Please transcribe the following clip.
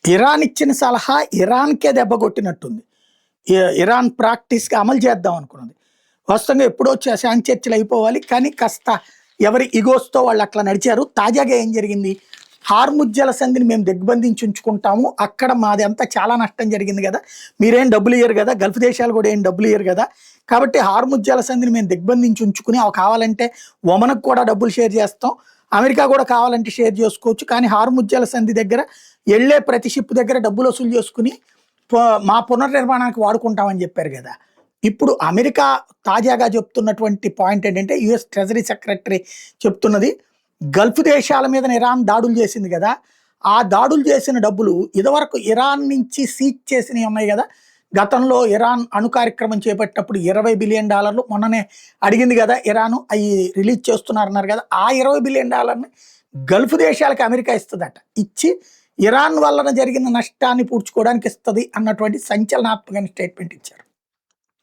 Iran ఇచ్చిన సలహా ఇరాన్‌కే దెబ్బ కొట్టినట్టుంది. ఇరాన్ ప్రాక్టీస్‌గా అమలు చేద్దాం అనుకున్నది. వాస్తవంగా ఎప్పుడో శాంతి చర్చలు అయిపోవాలి. కానీ కాస్త ఎవరి ఇగోస్‌తో వాళ్ళు అట్లా నడిచారు. తాజాగా ఏం జరిగింది? హార్ముజ్ జలసంధిని మేము దిగ్బంధించి ఉంచుకుంటాము. అక్కడ మాదంతా చాలా నష్టం జరిగింది గదా! మీరేం డబ్బులు ఇయ్యరు గదా! గల్ఫ్ దేశాలు కూడా ఏం డబ్బులు ఇయ్యరు గదా! కాబట్టి హార్ముజ్ జలసంధిని మేము దిగ్బంధించి ఉంచుకుని అవి కావాలంటే ఒమన్‌కి కూడా డబ్బులు షేర్ చేస్తాం. అమెరికా కూడా కావాలంటే షేర్ చేసుకోవచ్చు. కానీ హార్ముజ్ జలసంధి దగ్గర ఎళ్ళే ప్రతి షిప్ దగ్గర డబ్బులు వసూలు చేసుకొని ప మా పునర్నిర్మాణానికి వాడుకుంటామని చెప్పారు గదా! ఇప్పుడు అమెరికా తాజాగా చెప్తున్నటువంటి పాయింట్ ఏంటంటే యూఎస్ ట్రెజరీ సెక్రటరీ చెప్తున్నది గల్ఫ్ దేశాల మీద ఇరాన్ దాడులు చేసింది గదా! ఆ దాడులు చేసిన డబ్బులు ఇదివరకు ఇరాన్ నుంచి సీజ్ చేసినయి ఉన్నాయి గదా! గతంలో ఇరాన్ అణు కార్యక్రమం చేపట్టినప్పుడు $20 బిలియన్ మొన్ననే అడిగింది గదా! ఇరాను అయి రిలీజ్ చేస్తున్నారన్నారు గదా! ఆ $20 బిలియన్ గల్ఫ్ దేశాలకు అమెరికా ఇస్తదట. ఇచ్చి ఇరాన్ వలన జరిగిన నష్టాన్ని పూడ్చుకోవడానికి ఇస్తది అన్నటువంటి సంచలనాత్మకమైన స్టేట్మెంట్ ఇచ్చారు.